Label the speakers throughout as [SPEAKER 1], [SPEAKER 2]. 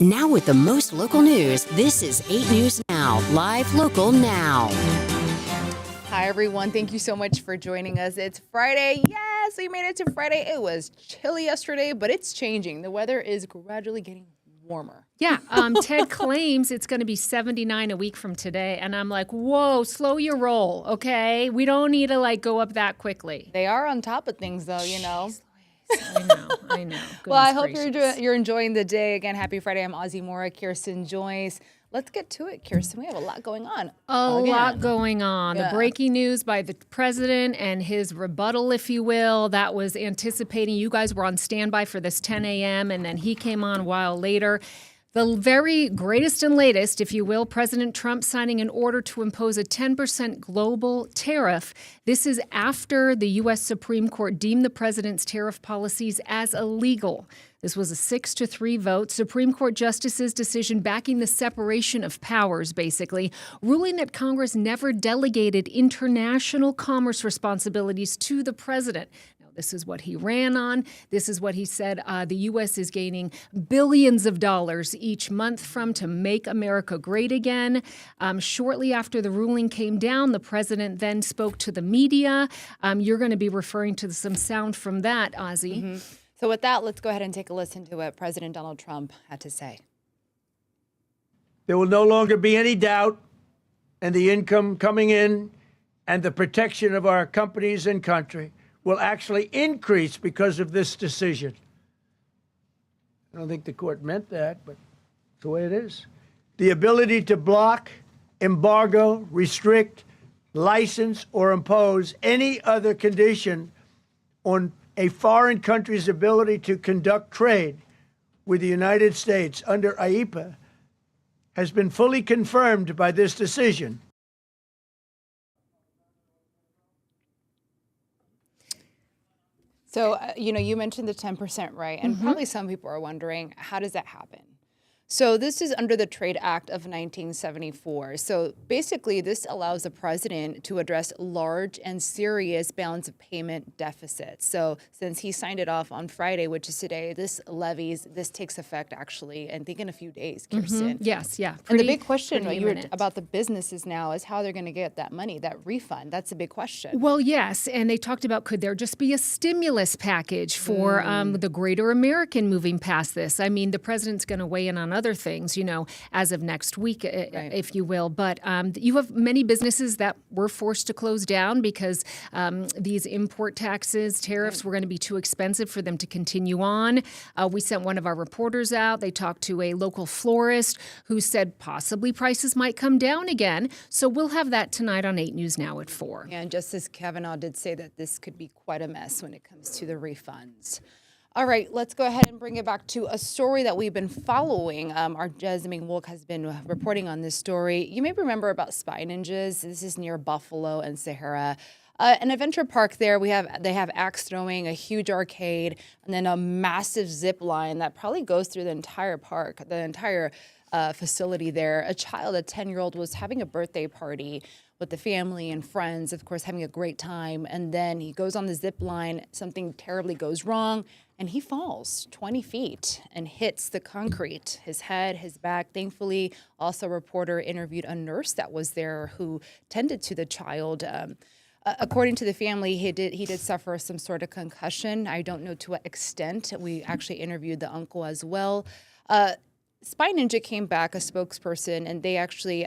[SPEAKER 1] Now with the most local news, this is 8 News Now, live local now.
[SPEAKER 2] Hi, everyone. Thank you so much for joining us. It's Friday. Yes, we made it to Friday. It was chilly yesterday, but it's changing. The weather is gradually getting warmer.
[SPEAKER 3] Yeah, Ted claims it's going to be 79 a week from today. And I'm like, whoa, slow your roll, okay? We don't need to, go up that quickly.
[SPEAKER 2] They are on top of things, though, you know.
[SPEAKER 3] I know.
[SPEAKER 2] Well, I hope you're enjoying the day. Again, happy Friday. I'm Ozzy, Mora, Kirsten, Joyce. Let's get to it, Kirsten. We have a lot going on.
[SPEAKER 3] A lot going on.
[SPEAKER 2] Yeah.
[SPEAKER 3] The breaking news by the president and his rebuttal, if you will, that was anticipating. You guys were on standby for this 10 a.m., and then he came on a while later. The very greatest and latest, if you will, President Trump signing an order to impose a 10% global tariff. This is after the U.S. Supreme Court deemed the president's tariff policies as illegal. This was a 6-3 vote. Supreme Court justices' decision backing the separation of powers, basically, ruling that Congress never delegated international commerce responsibilities to the president. This is what he ran on. This is what he said the U.S. is gaining billions of dollars each month from to make America great again. Shortly after the ruling came down, the president then spoke to the media. You're going to be referring to some sound from that, Ozzy.
[SPEAKER 2] Mm-hmm. So with that, let's go ahead and take a listen to what President Donald Trump had to say.
[SPEAKER 4] There will no longer be any doubt, and the income coming in and the protection of our companies and country will actually increase because of this decision. I don't think the court meant that, but it's the way it is. The ability to block, embargo, restrict, license, or impose any other condition on a foreign country's ability to conduct trade with the United States under IEEPA has been fully confirmed by this decision.
[SPEAKER 2] So, you mentioned the 10%, right? And probably some people are wondering, how does that happen? So this is under the Trade Act of 1974. So basically, this allows the president to address large and serious balance of payment deficits. So since he signed it off on Friday, which is today, this takes effect actually, I think in a few days, Kirsten.
[SPEAKER 3] Yes, yeah.
[SPEAKER 2] And the big question about the businesses now is how they're going to get that money, that refund. That's a big question.
[SPEAKER 3] Well, yes. And they talked about, could there just be a stimulus package for the greater American moving past this? I mean, the president's going to weigh in on other things, as of next week, if you will. But you have many businesses that were forced to close down because these import taxes, tariffs were going to be too expensive for them to continue on. We sent one of our reporters out. They talked to a local florist who said possibly prices might come down again. So we'll have that tonight on 8 News Now at 4.
[SPEAKER 2] Yeah, and Justice Kavanaugh did say that this could be quite a mess when it comes to the refunds. All right, let's go ahead and bring it back to a story that we've been following. Our Jasmine Wolk has been reporting on this story. You may remember about Spy Ninjas. This is near Buffalo and Sahara. An adventure park there, they have axe throwing, a huge arcade, and then a massive zip line that probably goes through the entire park, the entire facility there. A 10-year-old, was having a birthday party with the family and friends, of course, having a great time. And then he goes on the zip line, something terribly goes wrong, and he falls 20 feet and hits the concrete, his head, his back. Thankfully, also a reporter interviewed a nurse that was there who tended to the child. According to the family, he did suffer some sort of concussion. I don't know to what extent. We actually interviewed the uncle as well. Spy Ninja came back, a spokesperson, and they actually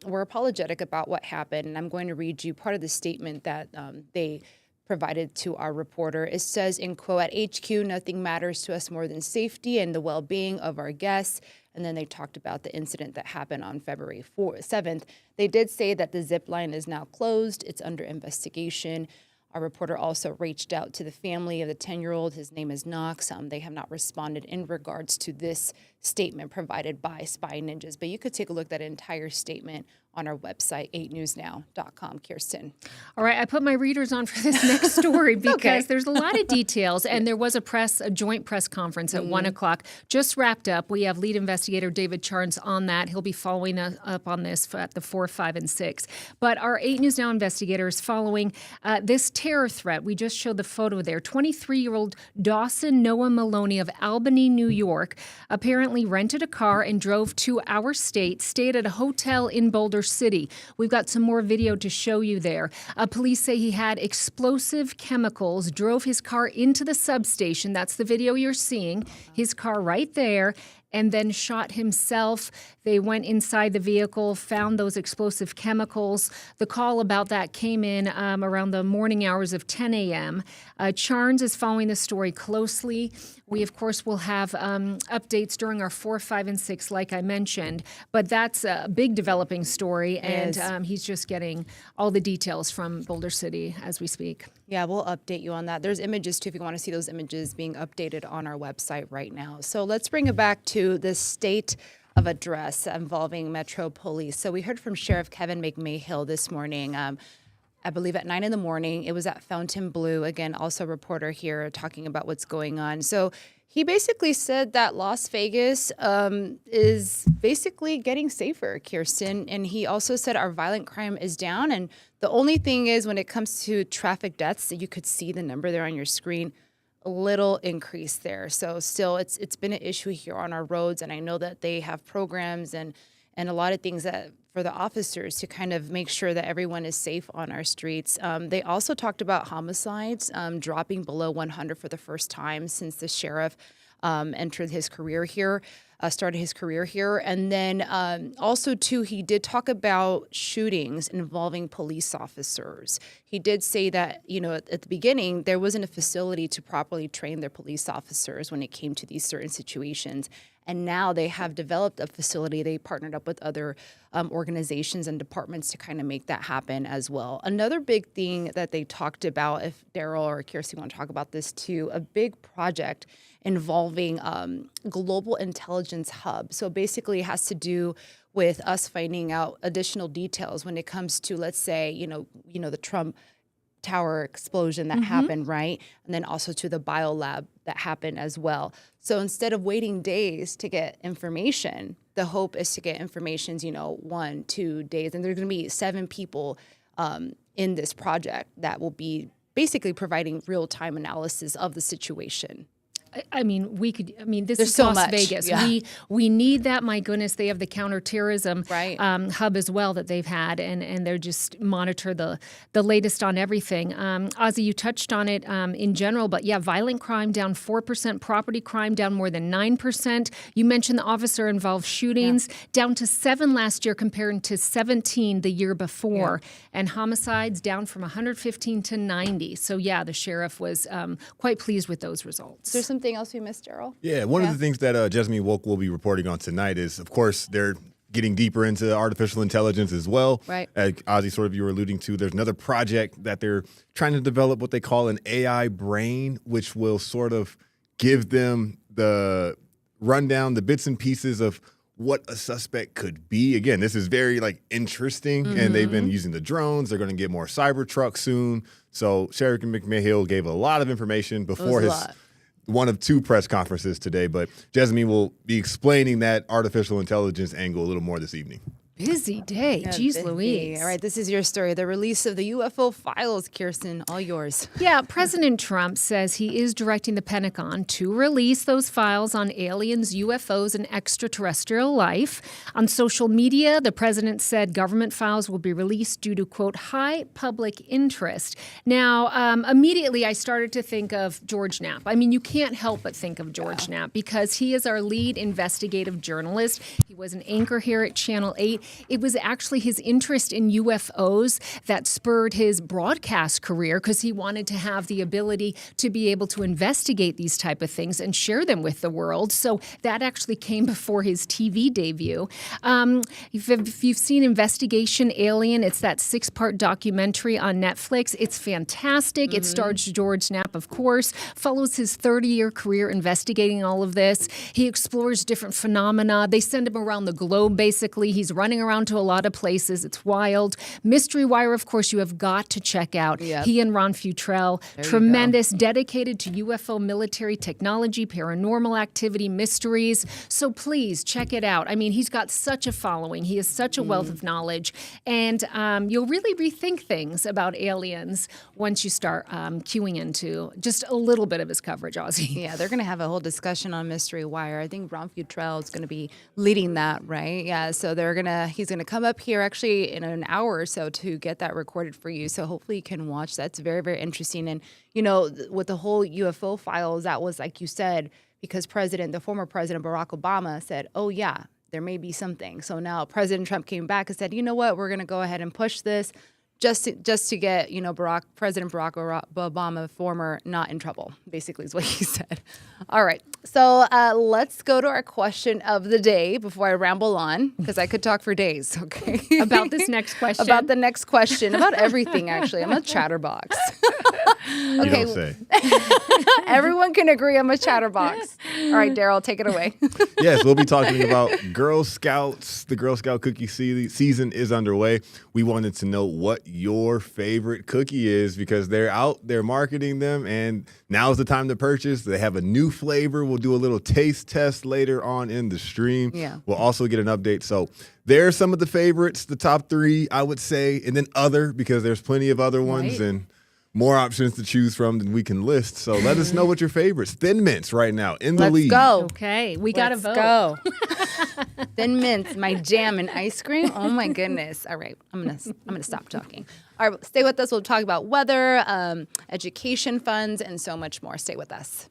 [SPEAKER 2] were apologetic about what happened. And I'm going to read you part of the statement that they provided to our reporter. It says, in quote, "At HQ, nothing matters to us more than safety and the well-being of our guests." And then they talked about the incident that happened on February 7th. They did say that the zip line is now closed. It's under investigation. Our reporter also reached out to the family of the 10-year-old. His name is Knox. They have not responded in regards to this statement provided by Spy Ninjas. But you could take a look at that entire statement on our website, 8newsnow.com. Kirsten.
[SPEAKER 3] All right, I put my readers on for this next story because there's a lot of details, and there was a joint press conference at 1 o'clock, just wrapped up. We have lead investigator David Charnes on that. He'll be following up on this at the 4, 5, and 6. But our 8 News Now investigators following this terror threat. We just showed the photo there. 23-year-old Dawson Noah Maloney of Albany, New York, apparently rented a car and drove to our state, stayed at a hotel in Boulder City. We've got some more video to show you there. Police say he had explosive chemicals, drove his car into the substation. That's the video you're seeing. His car right there. And then shot himself. They went inside the vehicle, found those explosive chemicals. The call about that came in around the morning hours of 10 a.m. Charnes is following the story closely. We, of course, will have updates during our 4, 5, and 6, like I mentioned. But that's a big developing story, and he's just getting all the details from Boulder City as we speak.
[SPEAKER 2] Yeah, we'll update you on that. There's images, too, if you want to see those images being updated on our website right now. So let's bring it back to the state of address involving Metro Police. So we heard from Sheriff Kevin McMahill this morning, I believe at 9 in the morning. It was at Fontainebleau. Again, also a reporter here talking about what's going on. So he basically said that Las Vegas is basically getting safer, Kirsten. And he also said our violent crime is down. And the only thing is when it comes to traffic deaths, you could see the number there on your screen, a little increase there. So still, it's been an issue here on our roads. And I know that they have programs and a lot of things that for the officers to kind of make sure that everyone is safe on our streets. They also talked about homicides dropping below 100 for the first time since the sheriff entered his career here, started his career here. And then also, too, he did talk about shootings involving police officers. He did say that, you know, at the beginning, there wasn't a facility to properly train their police officers when it came to these certain situations. And now they have developed a facility. They partnered up with other organizations and departments to kind of make that happen as well. Another big thing that they talked about, if Daryl or Kirsten want to talk about this too, a big project involving global intelligence hub. So basically it has to do with us finding out additional details when it comes to, let's say, you know, the Trump Tower explosion that happened, right? And then also to the biolab that happened as well. So instead of waiting days to get information, the hope is to get information, 1, 2 days. And there's going to be 7 people in this project that will be basically providing real-time analysis of the situation.
[SPEAKER 3] I mean, this
[SPEAKER 2] There's
[SPEAKER 3] is
[SPEAKER 2] so
[SPEAKER 3] Las
[SPEAKER 2] much.
[SPEAKER 3] Vegas.
[SPEAKER 2] Yeah.
[SPEAKER 3] We need that. My goodness, they have the counterterrorism
[SPEAKER 2] Right.
[SPEAKER 3] hub as well that they've had, and they're just monitor the latest on everything. Ozzy, you touched on it in general, but yeah, violent crime down 4%, property crime down more than 9%. You mentioned the officer-involved shootings down to 7 last year compared to 17 the year before, and homicides down from 115 to 90. So yeah, the sheriff was quite pleased with those results.
[SPEAKER 2] There's something else we missed, Daryl?
[SPEAKER 5] Yeah, one of the things that Jasmine Wolk will be reporting on tonight is, of course, they're getting deeper into artificial intelligence as well.
[SPEAKER 2] Right.
[SPEAKER 5] As Ozzy, sort of you were alluding to, there's another project that they're trying to develop what they call an AI brain, which will sort of give them the rundown, the bits and pieces of what a suspect could be. Again, this is very interesting, and they've been using the drones. They're going to get more cyber trucks soon. So Sheriff McMahill gave a lot of information before one of 2 press conferences today, but Jasmine will be explaining that artificial intelligence angle a little more this evening.
[SPEAKER 3] Busy day.
[SPEAKER 2] Yeah,
[SPEAKER 3] Jeez
[SPEAKER 2] busy.
[SPEAKER 3] Louise.
[SPEAKER 2] All right, this is your story. The release of the UFO files, Kirsten, all yours.
[SPEAKER 3] Yeah, President Trump says he is directing the Pentagon to release those files on aliens, UFOs, and extraterrestrial life. On social media, the president said government files will be released due to, quote, high public interest. Now, immediately I started to think of George Knapp. I mean, you can't help but think of George Knapp because he is our lead investigative journalist. He was an anchor here at Channel 8. It was actually his interest in UFOs that spurred his broadcast career because he wanted to have the ability to be able to investigate these type of things and share them with the world. So that actually came before his TV debut. If you've seen Investigation Alien, it's that 6-part documentary on Netflix. It's fantastic. It stars George Knapp, of course, follows his 30-year career investigating all of this. He explores different phenomena. They send him around the globe, basically. He's running around to a lot of places. It's wild. Mystery Wire, of course, you have got to check out.
[SPEAKER 2] Yep.
[SPEAKER 3] He and Ron Futrell, tremendous, dedicated to UFO military technology, paranormal activity, mysteries. So please check it out. I mean, he's got such a following. He has such a wealth of knowledge. And you'll really rethink things about aliens once you start queuing into just a little bit of his coverage, Ozzy.
[SPEAKER 2] Yeah, they're going to have a whole discussion on Mystery Wire. I think Ron Futrell is going to be leading that, right? Yeah, so he's going to come up here actually in an hour or so to get that recorded for you. So hopefully you can watch. That's very, very interesting. And, you know, with the whole UFO files, that was, like you said, because the former President Barack Obama said, oh, yeah, there may be something. So now President Trump came back and said, you know what, we're going to go ahead and push this just to get, you know, President Barack Obama, former, not in trouble, basically is what he said. All right. So let's go to our question of the day before I ramble on, because I could talk for days, okay?
[SPEAKER 3] About this next question.
[SPEAKER 2] About the next question. About everything, actually. I'm a chatterbox.
[SPEAKER 5] You don't say.
[SPEAKER 2] Everyone can agree I'm a chatterbox. All right, Daryl, take it away.
[SPEAKER 5] Yes, we'll be talking about Girl Scouts. The Girl Scout cookie season is underway. We wanted to know what your favorite cookie is because they're out, they're marketing them, and now's the time to purchase. They have a new flavor. We'll do a little taste test later on in the stream.
[SPEAKER 2] Yeah.
[SPEAKER 5] We'll also get an update. So there are some of the favorites, the top 3, I would say, and then other, because there's plenty of other ones.
[SPEAKER 2] Right.
[SPEAKER 5] And more options to choose from than we can list. So let us know what your favorites. Thin Mints right now in the lead.
[SPEAKER 2] Let's go.
[SPEAKER 3] Okay, we got to vote.
[SPEAKER 2] Go. Thin Mints, my jam and ice cream. Oh my goodness. All right, I'm gonna stop talking. All right, stay with us. We'll talk about weather, education funds, and so much more. Stay with us.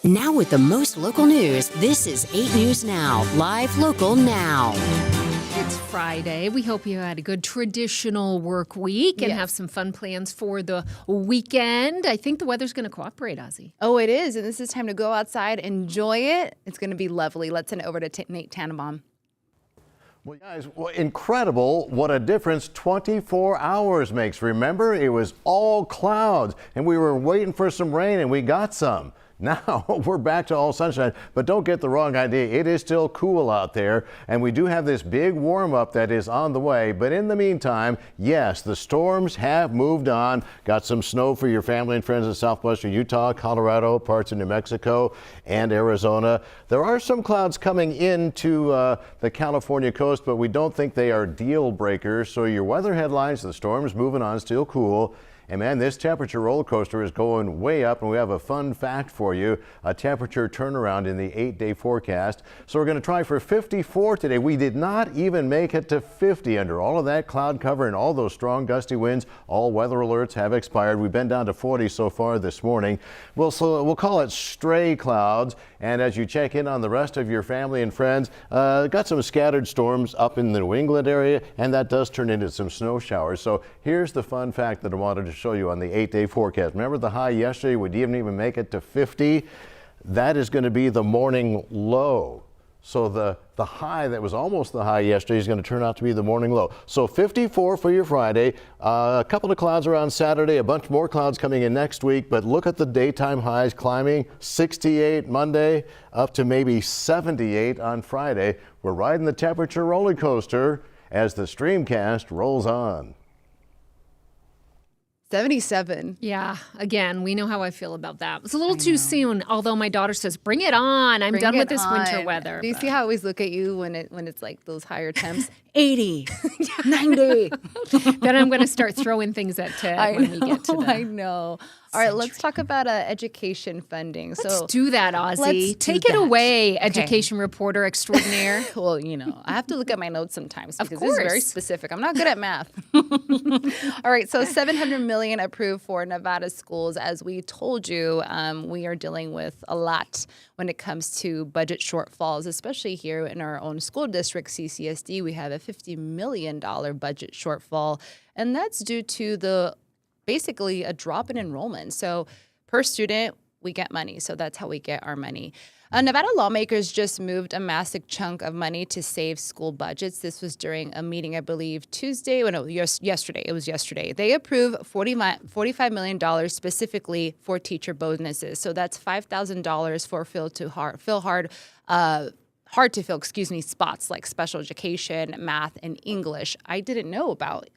[SPEAKER 1] Now with the most local news, this is 8 News Now, live local now.
[SPEAKER 3] It's Friday. We hope you had a good traditional work week and have some fun plans for the weekend. I think the weather's going to cooperate, Ozzy.
[SPEAKER 2] Oh, it is. And this is time to go outside, enjoy it. It's going to be lovely. Let's send it over to Nate Tannenbaum.
[SPEAKER 6] Well, guys, incredible what a difference 24 hours makes. Remember, it was all clouds and we were waiting for some rain and we got some. Now we're back to all sunshine, but don't get the wrong idea. It is still cool out there, and we do have this big warm up that is on the way. But in the meantime, yes, the storms have moved on. Got some snow for your family and friends in southwestern Utah, Colorado, parts of New Mexico, and Arizona. There are some clouds coming into the California coast, but we don't think they are deal breakers. So your weather headlines, the storms moving on, still cool. And man, this temperature roller coaster is going way up, and we have a fun fact for you, a temperature turnaround in the 8-day forecast. So we're going to try for 54 today. We did not even make it to 50 under all of that cloud cover and all those strong gusty winds. All weather alerts have expired. We've been down to 40 so far this morning. We'll call it stray clouds. And as you check in on the rest of your family and friends, got some scattered storms up in the New England area, and that does turn into some snow showers. So here's the fun fact that I wanted to show you on the 8-day forecast. Remember the high yesterday? We didn't even make it to 50. That is going to be the morning low. So the high that was almost the high yesterday is going to turn out to be the morning low. So 54 for your Friday, a couple of clouds around Saturday, a bunch more clouds coming in next week, but look at the daytime highs climbing, 68 Monday up to maybe 78 on Friday. We're riding the temperature roller coaster as the Streamcast rolls on.
[SPEAKER 2] 77.
[SPEAKER 3] Yeah, again, we know how I feel about that. It's a little too soon, although my daughter says, bring it on. I'm done with this winter weather.
[SPEAKER 2] Do you see how I always look at you when it's like those higher temps? 80, 90.
[SPEAKER 3] Then I'm going to start throwing things at Ted when we get to that.
[SPEAKER 2] I know. All right, let's talk about education funding.
[SPEAKER 3] Let's do that, Ozzy. Take it away, education reporter extraordinaire.
[SPEAKER 2] Well, I have to look at my notes sometimes because this is very specific. I'm not good at math. All right, so $700 million approved for Nevada schools. As we told you, we are dealing with a lot when it comes to budget shortfalls, especially here in our own school district, CCSD. We have a $50 million budget shortfall, and that's due to basically a drop in enrollment. So per student, we get money. So that's how we get our money. Nevada lawmakers just moved a massive chunk of money to save school budgets. This was during a meeting, I believe, Tuesday. Oh, no, yesterday. It was yesterday. They approved $45 million specifically for teacher bonuses. So that's $5,000 for hard to fill, spots like special education, math, and English. I didn't know about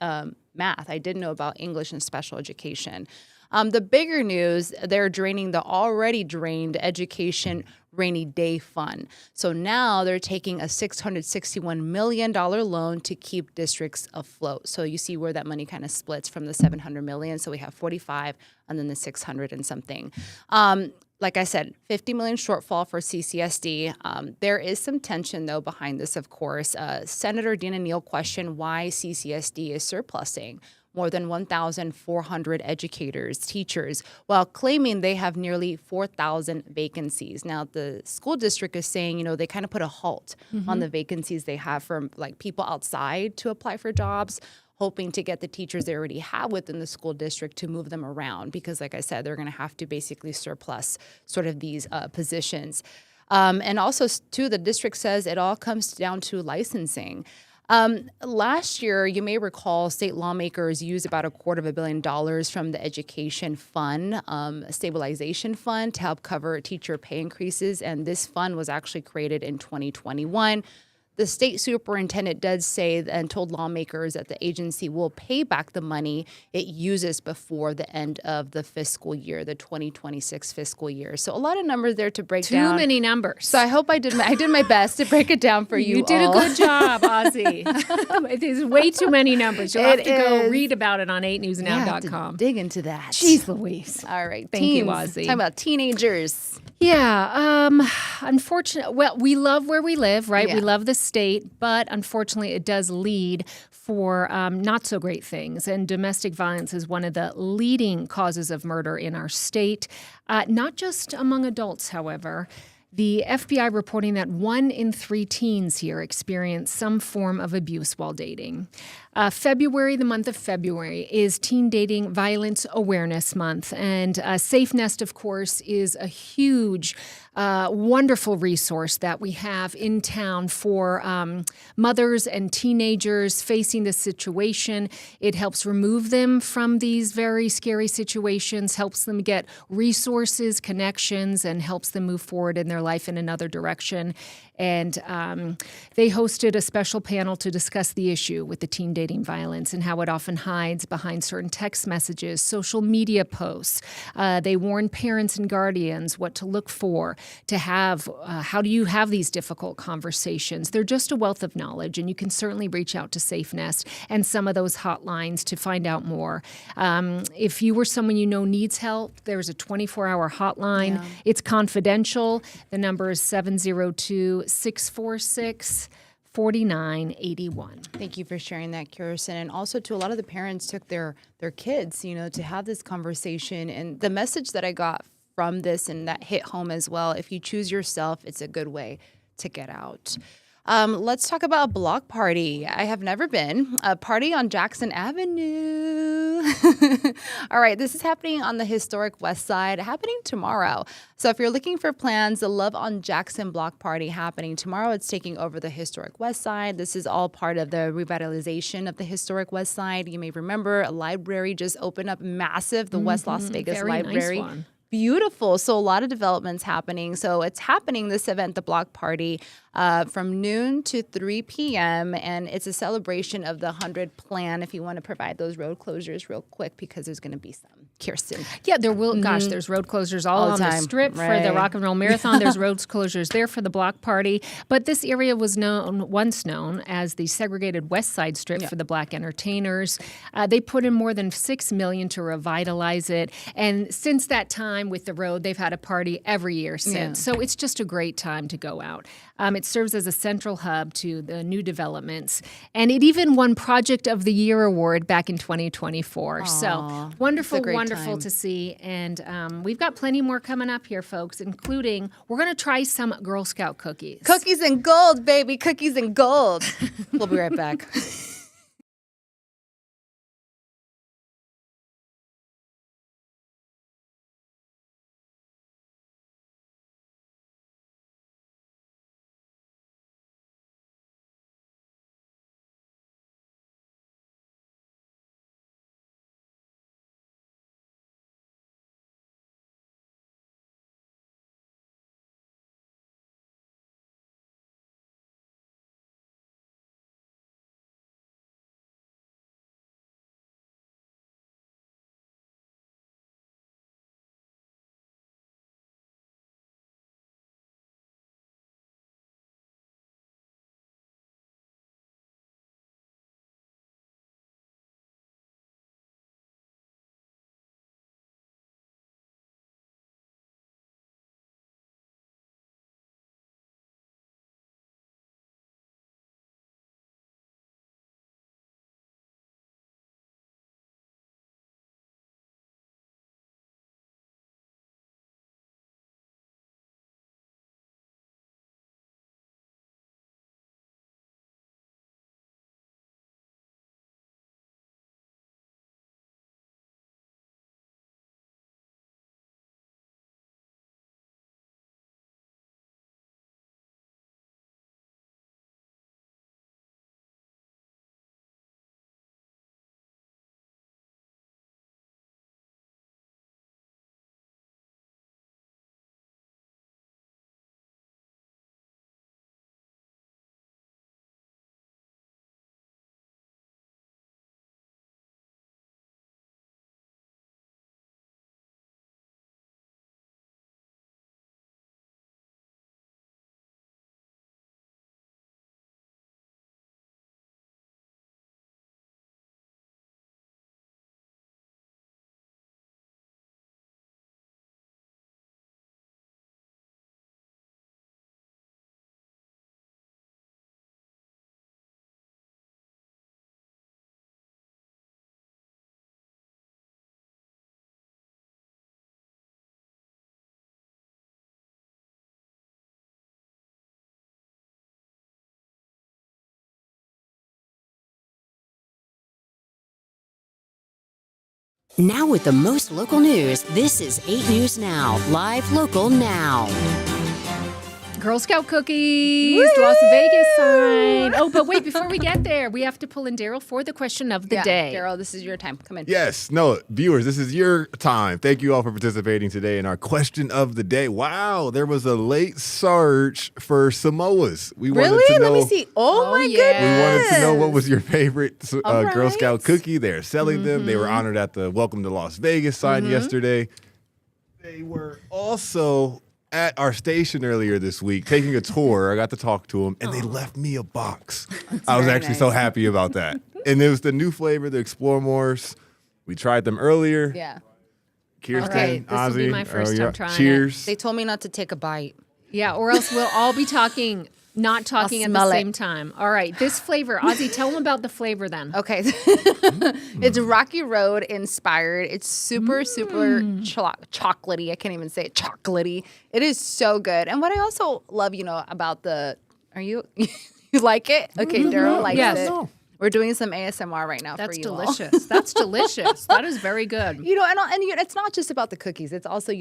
[SPEAKER 2] math. I didn't know about English and special education. The bigger news, they're draining the already drained education rainy day fund. So now they're taking a $661 million loan to keep districts afloat. So you see where that money kind of splits from the $700 million. So we have 45 and then the 600 and something. Like I said, $50 million shortfall for CCSD. There is some tension, though, behind this, of course. Senator Dina Neal questioned why CCSD is surplusing more than 1,400 educators, teachers, while claiming they have nearly 4,000 vacancies. Now, the school district is saying, they kind of put a halt on the vacancies they have from people outside to apply for jobs, hoping to get the teachers they already have within the school district to move them around because, like I said, they're going to have to basically surplus sort of these positions. And also, too, the district says it all comes down to licensing. Last year, you may recall, state lawmakers used about $250 million from the education fund, stabilization fund, to help cover teacher pay increases. And this fund was actually created in 2021. The state superintendent does say and told lawmakers that the agency will pay back the money it uses before the end of the fiscal year, the 2026 fiscal year. So a lot of numbers there to break down.
[SPEAKER 3] Too many numbers.
[SPEAKER 2] So I hope I did my best to break it down for you.
[SPEAKER 3] You did a good job, Ozzy. It is way too many numbers. You'll have to go read about it on 8newsnow.com.
[SPEAKER 2] Dig into that.
[SPEAKER 3] Jeez Louise.
[SPEAKER 2] All right.
[SPEAKER 3] Thank you, Ozzy.
[SPEAKER 2] Talking about teenagers.
[SPEAKER 3] Yeah. Unfortunately, well, we love where we live, right?
[SPEAKER 2] Yeah.
[SPEAKER 3] We love the state, but unfortunately it does lead for not so great things. And domestic violence is one of the leading causes of murder in our state, not just among adults, however. The FBI reporting that 1 in 3 teens here experience some form of abuse while dating. February, the month of February, is Teen Dating Violence Awareness Month. And Safe Nest, of course, is a huge, wonderful resource that we have in town for mothers and teenagers facing this situation. It helps remove them from these very scary situations, helps them get resources, connections, and helps them move forward in their life in another direction. And they hosted a special panel to discuss the issue with the teen dating violence and how it often hides behind certain text messages, social media posts. They warned parents and guardians what to look for, to have, how do you have these difficult conversations. They're just a wealth of knowledge, and you can certainly reach out to Safe Nest and some of those hotlines to find out more. If you or someone you know needs help, there's a 24-hour hotline.
[SPEAKER 2] Yeah.
[SPEAKER 3] It's confidential. The number is 702-646-4981.
[SPEAKER 2] Thank you for sharing that, Kirsten. And also to a lot of the parents took their kids, to have this conversation. And the message that I got from this and that hit home as well, if you choose yourself, it's a good way to get out. Let's talk about a block party. I have never been. A party on Jackson Avenue. All right, this is happening on the historic West Side, happening tomorrow. So if you're looking for plans, the Love on Jackson block party happening tomorrow. It's taking over the historic West Side. This is all part of the revitalization of the historic West Side. You may remember a library just opened up massive, the West Las Vegas
[SPEAKER 3] Very
[SPEAKER 2] Library.
[SPEAKER 3] nice one.
[SPEAKER 2] Beautiful. So a lot of developments happening. So it's happening, this event, the block party, from noon to 3 p.m. And it's a celebration of the 100 plan. If you want to provide those road closures real quick, because there's going to be some. Kirsten.
[SPEAKER 3] Yeah, there will. Gosh, there's road closures all
[SPEAKER 2] All
[SPEAKER 3] on
[SPEAKER 2] the
[SPEAKER 3] the
[SPEAKER 2] time.
[SPEAKER 3] strip for
[SPEAKER 2] Right.
[SPEAKER 3] the Rock and Roll Marathon. There's road closures there for the block party. But this area was once known as the segregated West Side Strip for the Black entertainers. They put in more than $6 million to revitalize it, and since that time with the road, they've had a party every year since. So it's just a great time to go out. It serves as a central hub to the new developments, and it even won Project of the Year award back in 2024. So wonderful,
[SPEAKER 2] great
[SPEAKER 3] wonderful
[SPEAKER 2] time.
[SPEAKER 3] to see. And we've got plenty more coming up here, folks, including we're going to try some Girl Scout cookies.
[SPEAKER 2] Cookies and gold, baby. Cookies and gold. We'll be right back.
[SPEAKER 1] Now with the most local news, this is 8 News Now, live local now.
[SPEAKER 3] Girl Scout cookies, Las Vegas sign. Oh, but wait, before we get there, we have to pull in Daryl for the question of the day.
[SPEAKER 2] Daryl, this is your time. Come in.
[SPEAKER 5] Yes, no, viewers, this is your time. Thank you all for participating today in our question of the day. Wow, there was a late surge for Samoas. We wanted to know,
[SPEAKER 2] Let me see. Oh my
[SPEAKER 3] yeah.
[SPEAKER 2] goodness.
[SPEAKER 5] We wanted to know what was your favorite Girl
[SPEAKER 2] right.
[SPEAKER 5] Scout cookie. They're selling them. They were honored at the Welcome to Las Vegas sign yesterday. They were also at our station earlier this week taking a tour. I got to talk to them, and they left me a box. I was actually so happy about that. And it was the new flavor, the Explore Mores. We tried them earlier.
[SPEAKER 2] Yeah.
[SPEAKER 5] Kirsten,
[SPEAKER 3] Okay, this will
[SPEAKER 5] Ozzy.
[SPEAKER 3] be my first time trying it.
[SPEAKER 5] Cheers.
[SPEAKER 2] They told me not to take a bite.
[SPEAKER 3] Yeah, or else we'll all be talking, not talking at the
[SPEAKER 2] smell it.
[SPEAKER 3] same time. All right, this flavor. Ozzy, tell them about the flavor then.
[SPEAKER 2] Okay. It's Rocky Road inspired. It's super chocolatey. I can't even say it. Chocolatey. It is so good. And what I also love, about you like it? Okay, Daryl likes
[SPEAKER 3] Yes.
[SPEAKER 2] it.
[SPEAKER 3] No.
[SPEAKER 2] We're doing some ASMR right now
[SPEAKER 3] That's
[SPEAKER 2] for you all.
[SPEAKER 3] delicious. That's delicious. That is very good.
[SPEAKER 2] And it's not just about the cookies. It's also,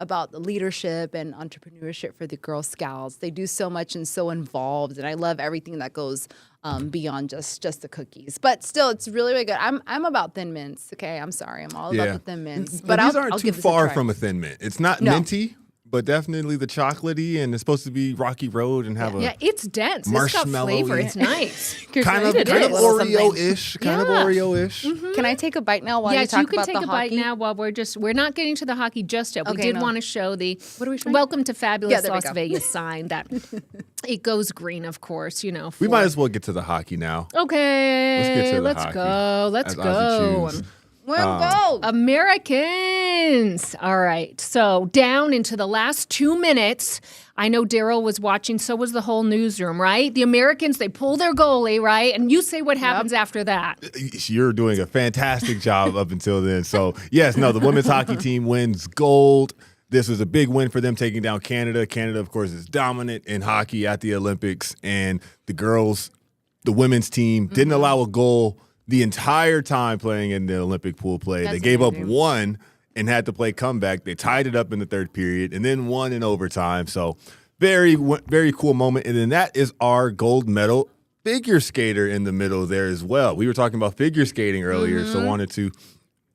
[SPEAKER 2] about the leadership and entrepreneurship for the Girl Scouts. They do so much and so involved, and I love everything that goes beyond just the cookies. But still, it's really, really good. I'm about Thin Mints. Okay, I'm sorry, I'm all about the Thin Mints. But
[SPEAKER 5] these
[SPEAKER 2] I'll
[SPEAKER 5] aren't too
[SPEAKER 2] give this
[SPEAKER 5] far
[SPEAKER 2] a try.
[SPEAKER 5] from a Thin Mint. It's not
[SPEAKER 2] No.
[SPEAKER 5] minty, but definitely the chocolatey, and it's supposed to be Rocky Road and have
[SPEAKER 3] Yeah, it's dense. It's got flavor.
[SPEAKER 5] Marshmallowy.
[SPEAKER 3] It's nice.
[SPEAKER 5] kind of
[SPEAKER 2] It is.
[SPEAKER 5] Oreo-ish. Kind of
[SPEAKER 3] Yeah.
[SPEAKER 5] Oreo-ish.
[SPEAKER 2] Can I take a bite now while you
[SPEAKER 3] Yes,
[SPEAKER 2] talk
[SPEAKER 3] you can
[SPEAKER 2] about
[SPEAKER 3] take
[SPEAKER 2] the
[SPEAKER 3] a bite
[SPEAKER 2] hockey?
[SPEAKER 3] now while we're not getting to the hockey just yet. We
[SPEAKER 2] Okay,
[SPEAKER 3] did
[SPEAKER 2] no.
[SPEAKER 3] want to show the
[SPEAKER 2] What are we showing?
[SPEAKER 3] Welcome to Fabulous
[SPEAKER 2] there we
[SPEAKER 3] Las
[SPEAKER 2] go.
[SPEAKER 3] Vegas sign that it goes green, of course,
[SPEAKER 5] We
[SPEAKER 3] for-
[SPEAKER 5] might as well get to the hockey now.
[SPEAKER 3] Okay,
[SPEAKER 5] Let's get to the
[SPEAKER 3] let's
[SPEAKER 5] hockey,
[SPEAKER 3] go. Let's
[SPEAKER 5] as Ozzy
[SPEAKER 3] go.
[SPEAKER 5] chews.
[SPEAKER 2] We're gold.
[SPEAKER 3] Americans. All right. So down into the last 2 minutes. I know Daryl was watching. So was the whole newsroom, right? The Americans, they pull their goalie, right? And you say what happens after that.
[SPEAKER 5] You're doing a fantastic job up until then. So, yes, no, the women's hockey team wins gold. This was a big win for them taking down Canada. Canada, of course, is dominant in hockey at the Olympics. And the women's team didn't allow a goal the entire time playing in the Olympic pool play.
[SPEAKER 2] That's
[SPEAKER 5] they gave
[SPEAKER 2] amazing.
[SPEAKER 5] up one and had to play comeback. They tied it up in the third period and then won in overtime. So very, very cool moment. And then that is our gold medal figure skater in the middle there as well. We were talking about figure skating earlier, so wanted to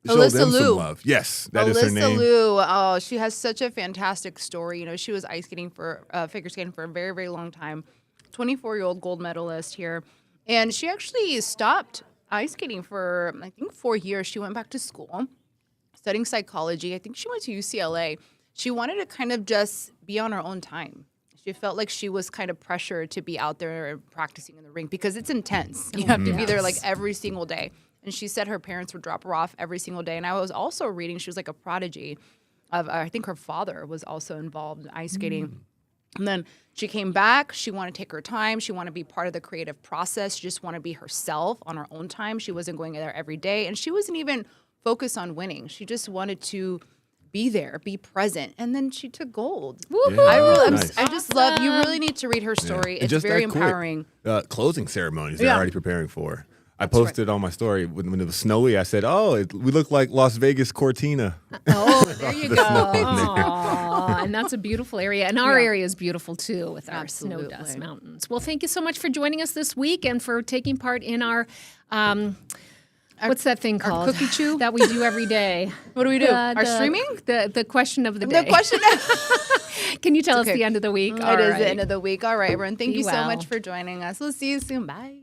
[SPEAKER 5] show
[SPEAKER 2] Alyssa
[SPEAKER 5] them
[SPEAKER 2] Liu.
[SPEAKER 5] some love. Yes, that is her name.
[SPEAKER 2] Liu, oh, she has such a fantastic story. She was ice skating figure skating for a very, very long time. 24-year-old gold medalist here. And she actually stopped ice skating for, I think, 4 years. She went back to school, studying psychology. I think she went to UCLA. She wanted to kind of just be on her own time. She felt like she was kind of pressured to be out there practicing in the rink because it's intense. You have to be there like every single day. And she said her parents would drop her off every single day. And I was also reading, she was like a prodigy of, I think her father was also involved in ice skating. And then she came back. She wanted to take her time. She wanted to be part of the creative process. She just wanted to be herself on her own time. She wasn't going there every day. And she wasn't even focused on winning. She just wanted to be there, be present. And then she took gold.
[SPEAKER 3] Woohoo!
[SPEAKER 5] Nice.
[SPEAKER 2] I just love, you really need to read her story.
[SPEAKER 5] And
[SPEAKER 2] It's
[SPEAKER 5] just
[SPEAKER 2] very
[SPEAKER 5] that quick,
[SPEAKER 2] empowering.
[SPEAKER 5] Closing ceremonies they're
[SPEAKER 2] Yeah.
[SPEAKER 5] already preparing for. I posted on my story when it was snowy. I said, we look like Las Vegas Cortina.
[SPEAKER 2] Oh, there you go.
[SPEAKER 3] Aw, and that's a beautiful area. And our area is beautiful, too, with our snow
[SPEAKER 2] Absolutely.
[SPEAKER 3] dust mountains. Well, thank you so much for joining us this week and for taking part in our what's that thing called?
[SPEAKER 2] cookie chew?
[SPEAKER 3] That we do every day.
[SPEAKER 2] What do we do? Our streaming?
[SPEAKER 3] The question of the day.
[SPEAKER 2] The question.
[SPEAKER 3] Can you tell us
[SPEAKER 2] okay.
[SPEAKER 3] the end of the week?
[SPEAKER 2] It is the end of the week. All right, everyone. Thank
[SPEAKER 3] Be
[SPEAKER 2] you so
[SPEAKER 3] well.
[SPEAKER 2] much for joining us. We'll see you soon. Bye.